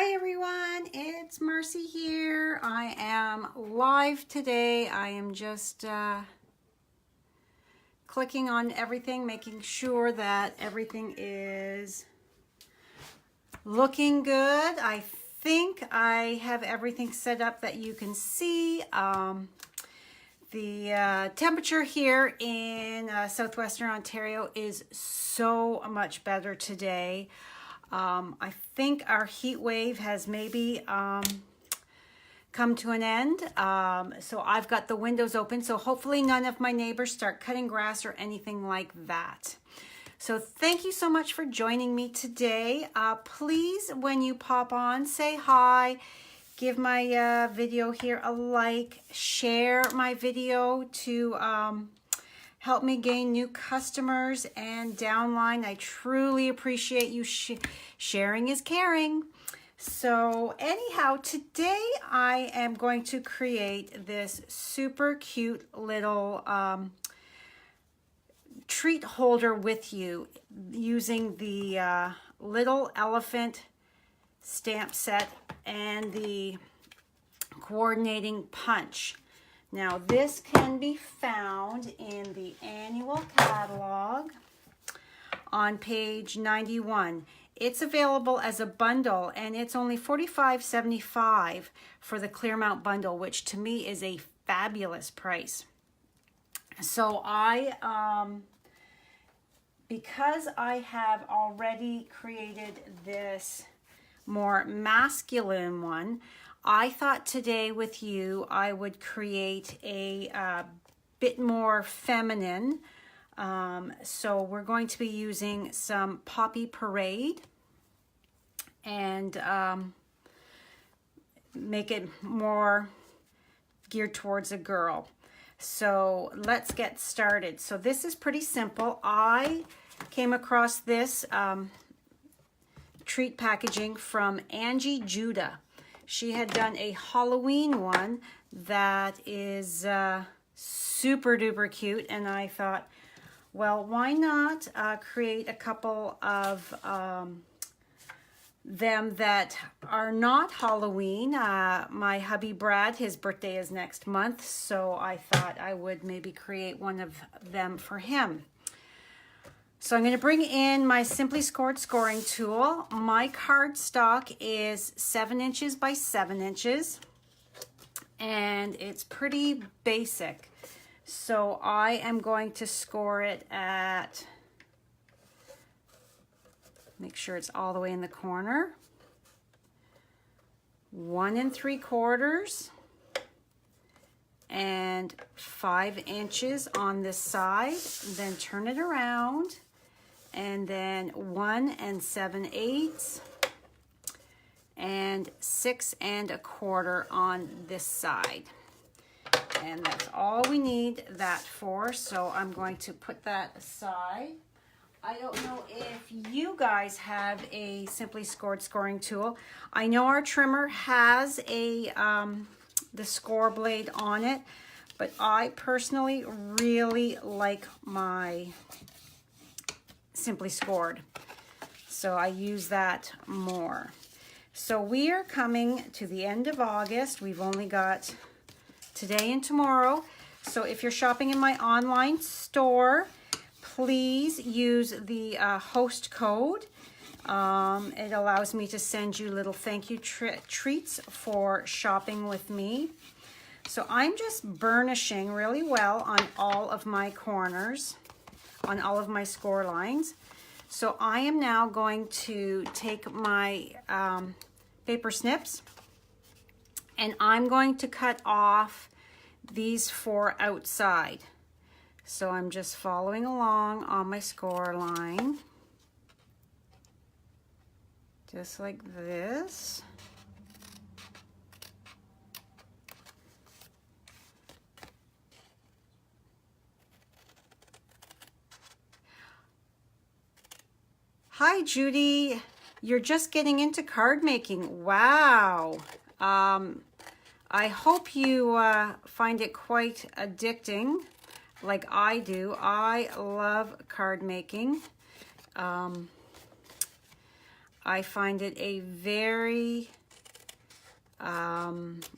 Hi everyone, it's Marcy here. I am live today. I am just clicking on everything, making sure that everything is looking good. I think I have everything set up that you can see. The temperature here in southwestern Ontario is so much better today. I think our heat wave has maybe come to an end. So I've got the windows open, so hopefully none of my neighbors start cutting grass or anything like that. So thank you so much for joining me today. Please, when you pop on, say hi, give my video here a like, share my video to help me gain new customers and downline. I truly appreciate you. Sharing is caring. So anyhow, today I am going to create this super cute little treat holder with you using the little elephant stamp set and the coordinating punch. Now this can be found in the annual catalog on page 91. It's available as a bundle and it's only $45.75 for the Clearmount bundle, which to me is a fabulous price. So because I have already created this more masculine one, I thought today with you I would create a bit more feminine. So we're going to be using some Poppy Parade and make it more geared towards a girl. So let's get started. So this is pretty simple. I came across this treat packaging from Angie Judah. She had done a Halloween one that is super duper cute, and I thought, well, why not create a couple of them that are not Halloween. My hubby Brad, his birthday is next month, so I thought I would maybe create one of them for him. So I'm going to bring in my Simply Scored scoring tool. My cardstock is 7 inches by 7 inches, and it's pretty basic. So I am going to score it at, make sure it's all the way in the corner, 1 3/4 and 5 inches on this side. Then turn it around, and then 1 7/8 and 6 1/4 on this side. And that's all we need that for, so I'm going to put that aside. I don't know if you guys have a Simply Scored scoring tool. I know our trimmer has a the score blade on it, but I personally really like my Simply Scored, so I use that more. So we are coming to the end of August. We've only got today and tomorrow. So if you're shopping in my online store, please use the host code. It allows me to send you little thank you treats for shopping with me. So I'm just burnishing really well on all of my corners, on all of my score lines. So I am now going to take my paper snips, and I'm going to cut off these 4 outside. So I'm just following along on my score line, just like this. Hi, Judy. You're just getting into card making. Wow. I hope you find it quite addicting like I do. I love card making. I find it a very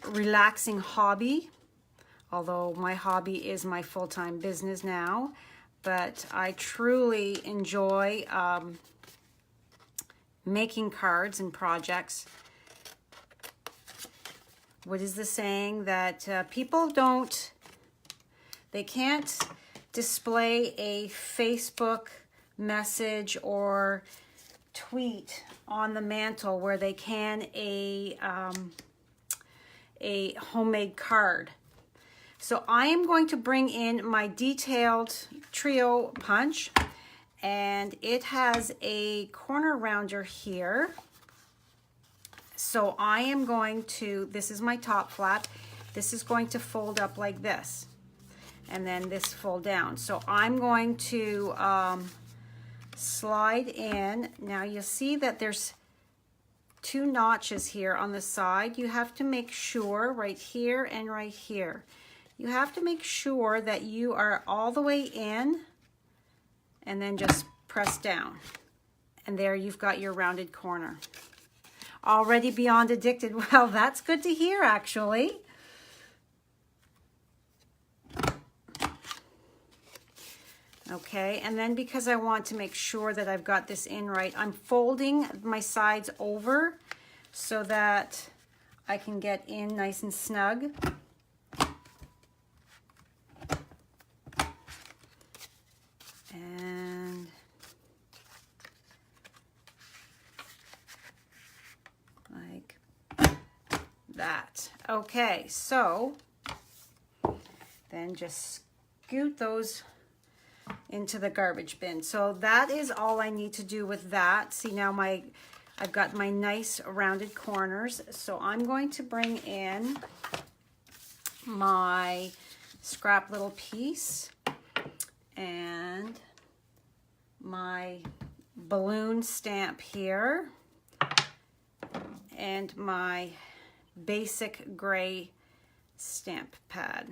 relaxing hobby, although my hobby is my full-time business now. But I truly enjoy making cards and projects. What is the saying that people don't, they can't display a Facebook message or tweet on the mantle where they can a homemade card. So I am going to bring in my detailed trio punch, and it has a corner rounder here. So I am going to, this is my top flap, this is going to fold up like this, and then this fold down. So I'm going to slide in. Now you'll see that there's 2 notches here on the side. You have to make sure right here and right here. You have to make sure that you are all the way in, and then just press down. And there you've got your rounded corner. Already beyond addicted. Well, that's good to hear, actually. Okay, and then because I want to make sure that I've got this in right, I'm folding my sides over so that I can get in nice and snug. And like that. Okay, so then just scoot those into the garbage bin. So that is all I need to do with that. See, now I've got my nice rounded corners. So I'm going to bring in my scrap little piece and my balloon stamp here and my basic gray stamp pad.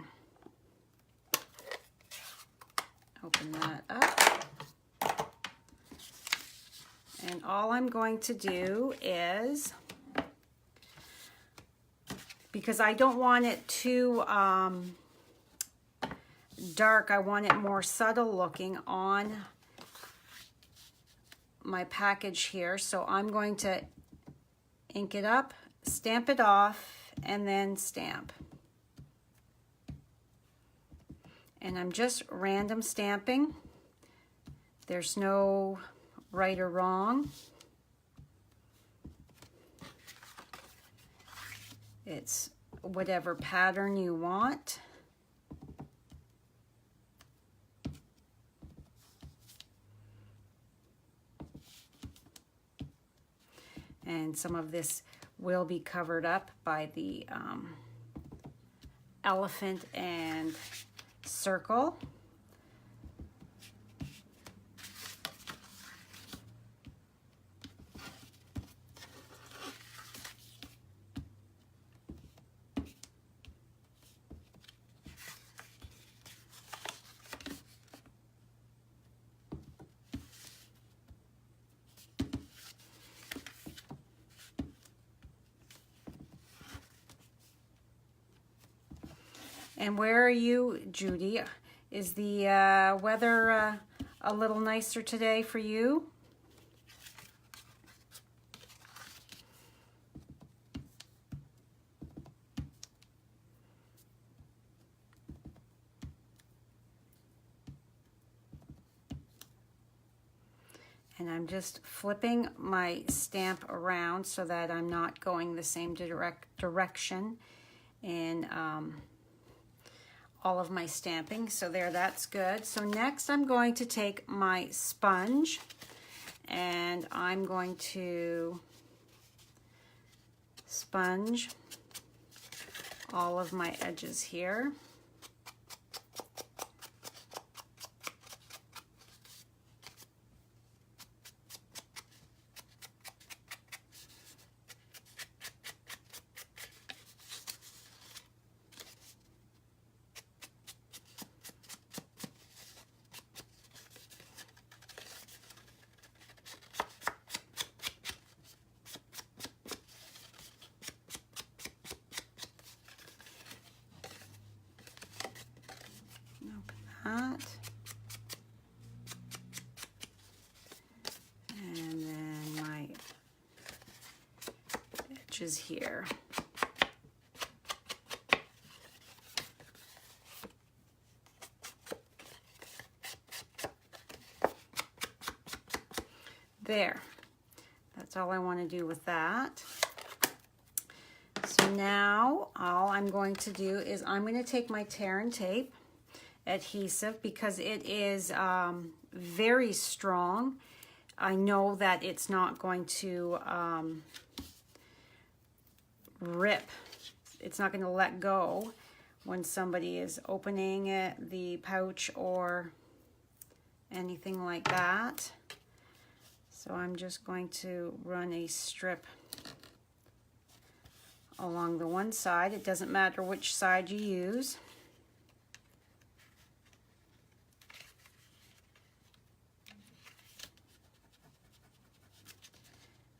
Open that up. And all I'm going to do is, because I don't want it too dark, I want it more subtle looking on my package here. So I'm going to ink it up, stamp it off, and then stamp. And I'm just random stamping. There's no right or wrong. It's whatever pattern you want. And some of this will be covered up by the elephant and circle. And where are you, Judy? Is the weather a little nicer today for you? And I'm just flipping my stamp around so that I'm not going the same direction in all of my stamping. So there, that's good. So next I'm going to take my sponge and I'm going to sponge all of my edges here. inches here. There. That's all I want to do with that. So now all I'm going to do is I'm going to take my tear and tape adhesive because it is very strong. I know that it's not going to rip. It's not going to let go when somebody is opening it, the pouch or anything like that. So I'm just going to run a strip along the one side. It doesn't matter which side you use.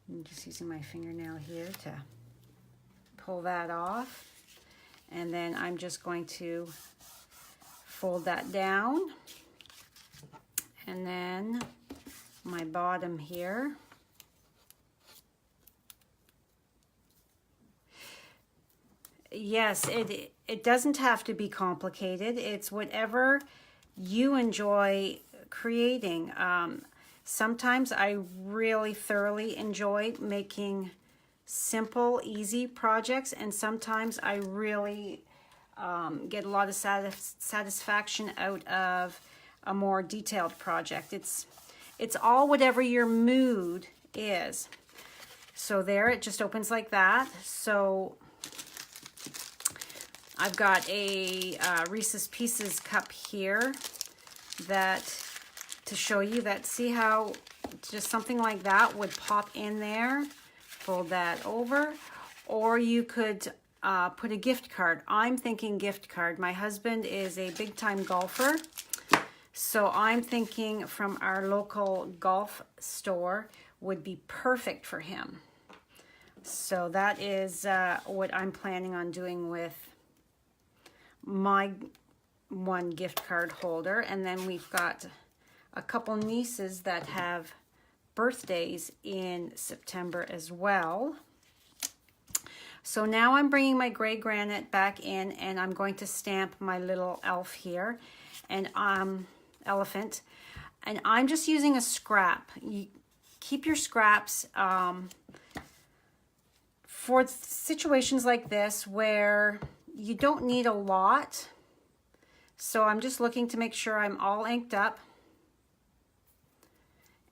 I'm just using my fingernail here to pull that off. And then I'm just going to fold that down. And then my bottom here. Yes, it doesn't have to be complicated. It's whatever you enjoy creating. Sometimes I really thoroughly enjoy making simple, easy projects, and sometimes I really get a lot of satisfaction out of a more detailed project. It's all whatever your mood is. So there, it just opens like that. So I've got a Reese's Pieces cup here that to show you that, see how just something like that would pop in there. Fold that over, or you could put a gift card. I'm thinking gift card. My husband is a big time golfer. So I'm thinking from our local golf store would be perfect for him. So that is what I'm planning on doing with my one gift card holder. And then we've got a couple nieces that have birthdays in September as well. So now I'm bringing my gray granite back in, and I'm going to stamp my little elf here. And elephant, and I'm just using a scrap. You keep your scraps for situations like this where you don't need a lot. So I'm just looking to make sure I'm all inked up,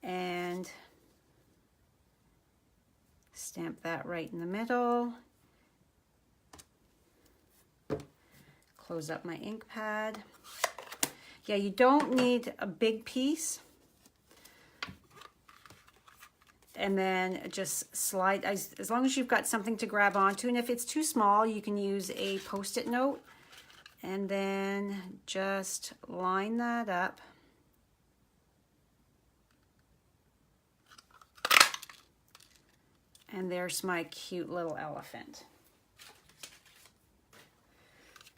and stamp that right in the middle. Close up my ink pad. Yeah, you don't need a big piece. And then just slide, as long as you've got something to grab onto. And if it's too small, you can use a Post-it note. And then just line that up. And there's my cute little elephant.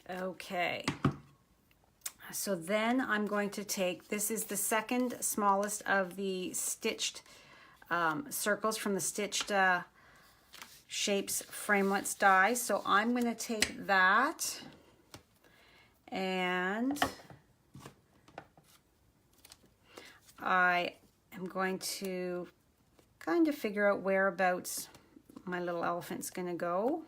Okay. So then I'm going to take, this is the second smallest of the stitched circles from the Stitched Shapes Framelits die. So I'm going to take that and I am going to kind of figure out whereabouts my little elephant's going to go.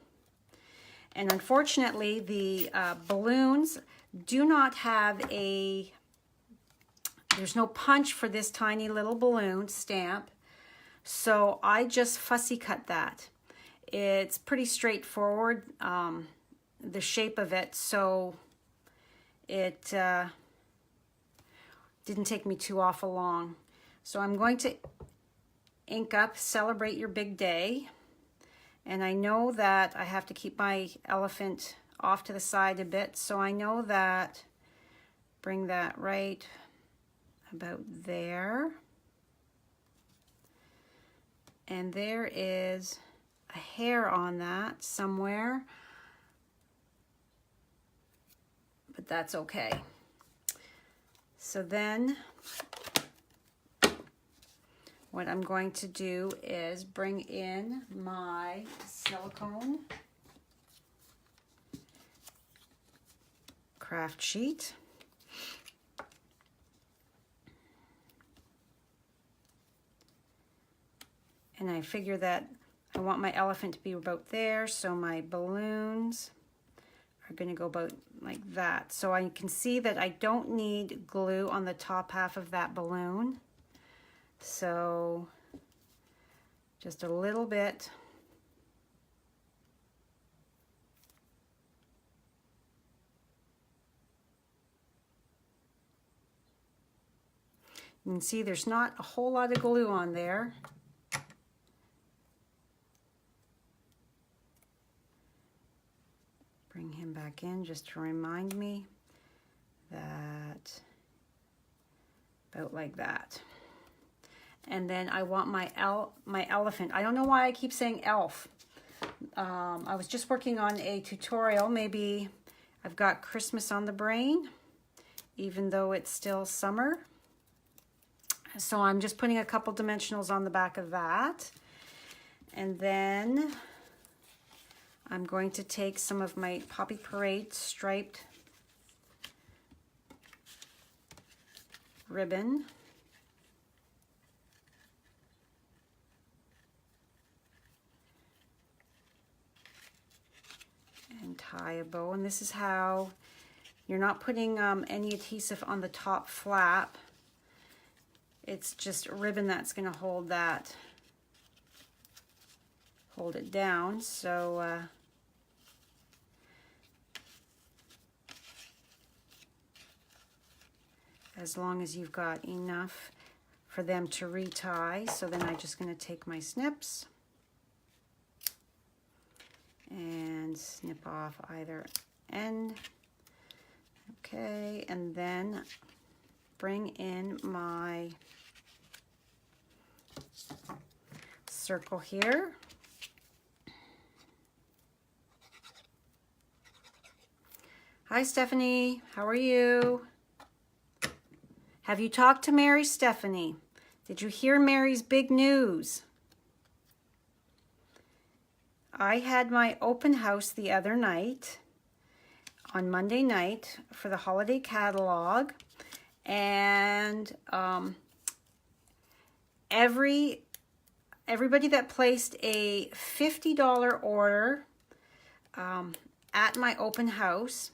And unfortunately, the balloons do not have there's no punch for this tiny little balloon stamp. So I just fussy cut that. It's pretty straightforward, the shape of it. So it didn't take me too awful long. So I'm going to ink up Celebrate Your Big Day. And I know that I have to keep my elephant off to the side a bit. So I know that, bring that right about there. And there is a hair on that somewhere. But that's okay. So then what I'm going to do is bring in my silicone craft sheet. And I figure that I want my elephant to be about there, so my balloons are going to go about like that. So I can see that I don't need glue on the top half of that balloon. So just a little bit. You can see there's not a whole lot of glue on there. Bring him back in just to remind me that, about like that. And then I want my elephant. I don't know why I keep saying elf. I was just working on a tutorial. Maybe I've got Christmas on the brain, even though it's still summer. So I'm just putting a couple dimensionals on the back of that. And then I'm going to take some of my Poppy Parade striped ribbon. And tie a bow. And this is how you're not putting any adhesive on the top flap. It's just a ribbon that's going to hold that, hold it down. So as long as you've got enough for them to retie. So then I'm just going to take my snips and snip off either end. Okay, and then bring in my circle here. Hi Stephanie, how are you? Have you talked to Mary, Stephanie? Did you hear Mary's big news? I had my open house the other night, on Monday night, for the holiday catalog, and everybody that placed a $50 order at my open house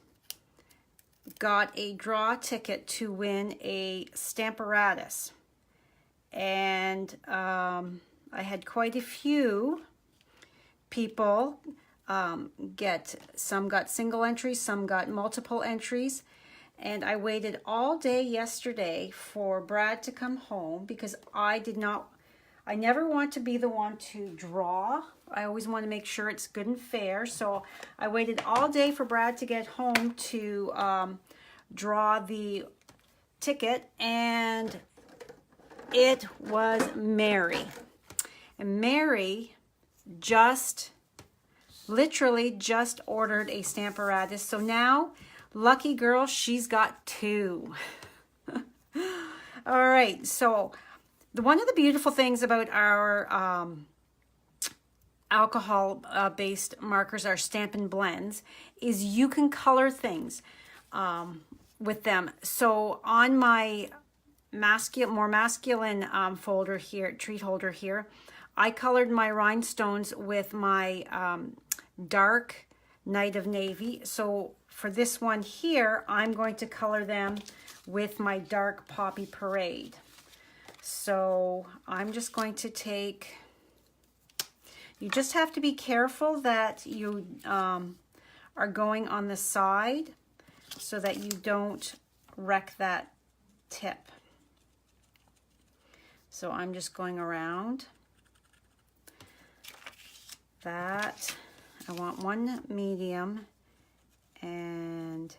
got a draw ticket to win a Stamparatus. And I had quite a few people some got single entries, some got multiple entries. And I waited all day yesterday for Brad to come home because I never want to be the one to draw. I always want to make sure it's good and fair. So I waited all day for Brad to get home to draw the ticket, and it was Mary. And Mary literally just ordered a Stamparatus. So now, lucky girl, she's got 2. All right, so one of the beautiful things about our alcohol-based markers, our Stampin' Blends, is you can color things with them. So on my more masculine folder here, treat holder here, I colored my rhinestones with my dark Night of Navy. So for this one here, I'm going to color them with my dark Poppy Parade. So I'm just going to take, you just have to be careful that you are going on the side so that you don't wreck that tip. So I'm just going around that. I want 1 medium and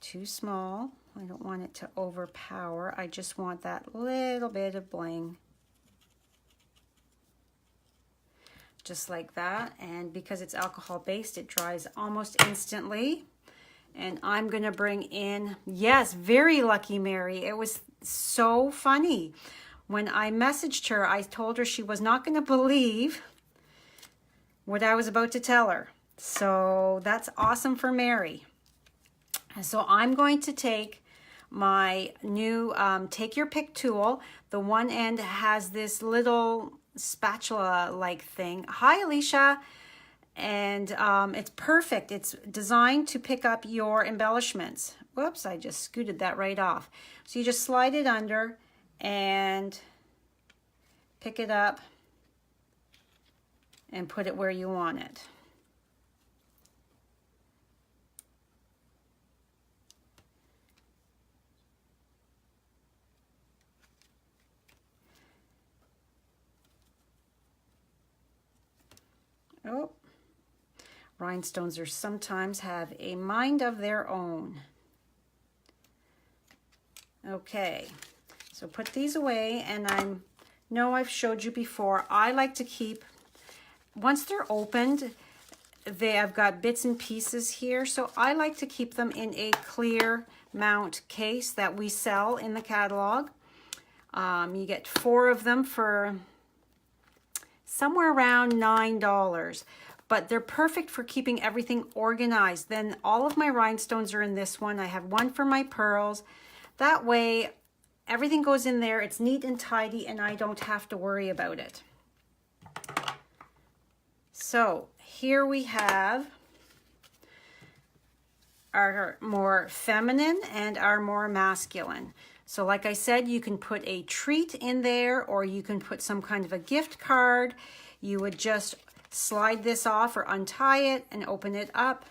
2 small. I don't want it to overpower. I just want that little bit of bling. Just like that. And because it's alcohol based, it dries almost instantly. And I'm going to bring in, yes, very lucky Mary. It was so funny. when I messaged her, I told her she was not going to believe what I was about to tell her. So that's awesome for Mary. So I'm going to take my new Take Your Pick tool. The one end has this little spatula-like thing. Hi, Alicia. And it's perfect. It's designed to pick up your embellishments. Whoops, I just scooted that right off. So you just slide it under and pick it up and put it where you want it. Oh, rhinestones are sometimes have a mind of their own. Okay, so put these away, and I know I've showed you before, I like to keep, once they're opened, I've got bits and pieces here, so I like to keep them in a clear mount case that we sell in the catalog. You get 4 of them for somewhere around $9, but they're perfect for keeping everything organized. Then all of my rhinestones are in this one. I have one for my pearls. That way everything goes in there, it's neat and tidy, and I don't have to worry about it. So here we have our more feminine and our more masculine. So like I said, you can put a treat in there, or you can put some kind of a gift card. You would just slide this off or untie it and open it up.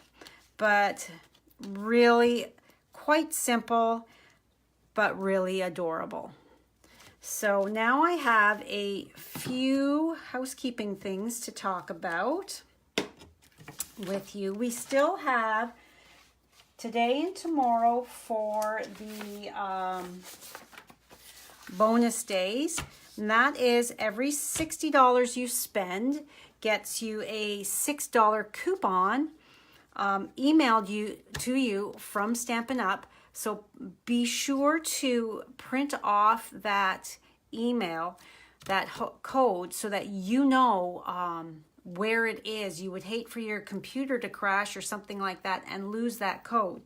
But really quite simple, but really adorable. So now I have a few housekeeping things to talk about with you. We still have today and tomorrow for the bonus days. And that is every $60 you spend gets you a $6 coupon emailed to you from Stampin' Up. So be sure to print off that email, that code, so that you know where it is. You would hate for your computer to crash or something like that and lose that code.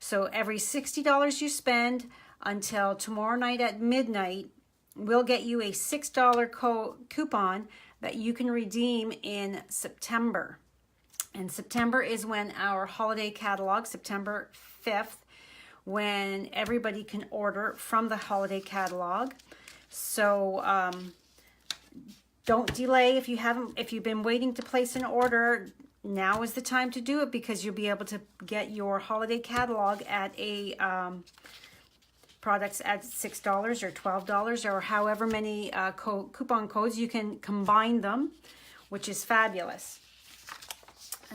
So every $60 you spend until tomorrow night at midnight, we'll get you a $6 coupon that you can redeem in September. And September is when our holiday catalog, September 5th, when everybody can order from the holiday catalog. So don't delay. If you've been waiting to place an order, now is the time to do it, because you'll be able to get your holiday catalog at a products at $6 or $12 or however many coupon codes. You can combine them, which is fabulous.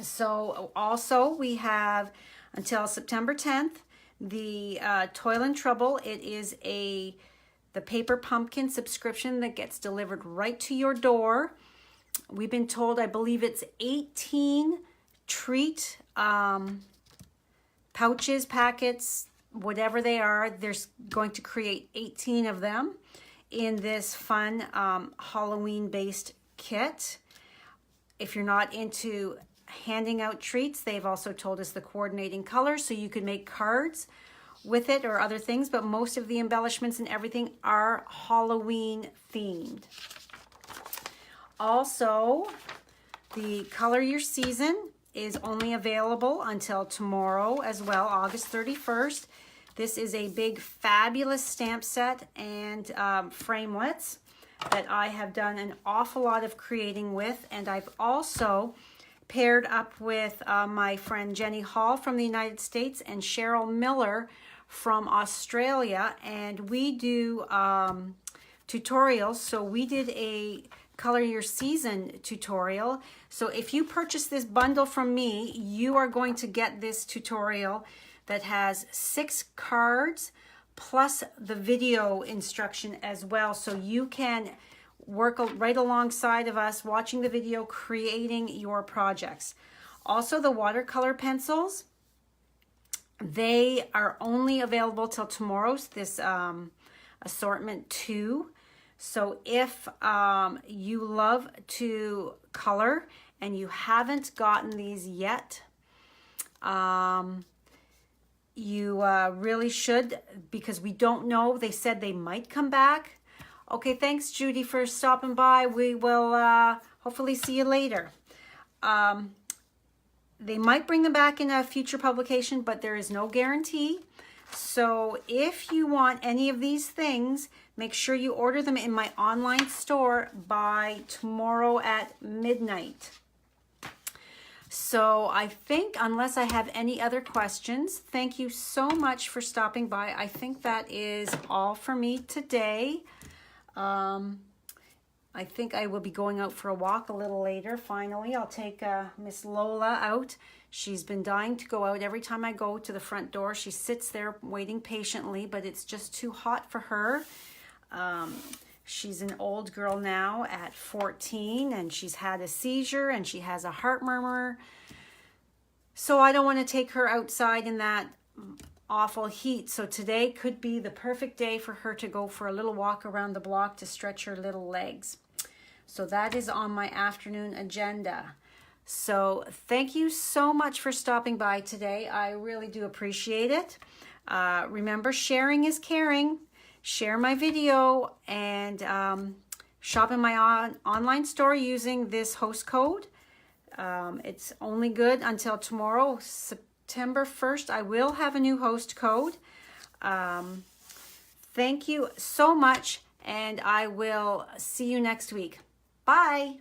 So also we have until September 10th the Toil and Trouble. It is the paper pumpkin subscription that gets delivered right to your door. We've been told, I believe it's 18 treat pouches, packets, whatever they are. There's going to create 18 of them in this fun Halloween-based kit. If you're not into handing out treats, they've also told us the coordinating colors, so you could make cards with it or other things, but most of the embellishments and everything are Halloween themed. Also, the Color Your Season is only available until tomorrow as well, August 31st. This is a big fabulous stamp set and framelets that I have done an awful lot of creating with, and I've also paired up with my friend Jenny Hall from the United States and Cheryl Miller from Australia, and we do tutorials. So we did a Color Your Season tutorial. So if you purchase this bundle from me, you are going to get this tutorial that has 6 cards plus the video instruction as well, so you can work right alongside of us watching the video, creating your projects. Also, the watercolor pencils, they are only available till tomorrow's, this assortment 2. So if you love to color and you haven't gotten these yet, you really should, because we don't know. They said they might come back. Okay, thanks Judy for stopping by. We will hopefully see you later. They might bring them back in a future publication, but there is no guarantee. So if you want any of these things, make sure you order them in my online store by tomorrow at midnight. So I think, unless I have any other questions, thank you so much for stopping by. I think that is all for me today. I think I will be going out for a walk a little later. Finally, I'll take Miss Lola out. She's been dying to go out. Every time I go to the front door, she sits there waiting patiently, but it's just too hot for her. She's an old girl now at 14, and she's had a seizure, and she has a heart murmur. So I don't want to take her outside in that awful heat. So today could be the perfect day for her to go for a little walk around the block to stretch her little legs. So that is on my afternoon agenda. So thank you so much for stopping by today. I really do appreciate it. Remember, sharing is caring. Share my video and shop in my online store using this host code. It's only good until tomorrow, September 1st. I will have a new host code. Thank you so much, and I will see you next week. Bye.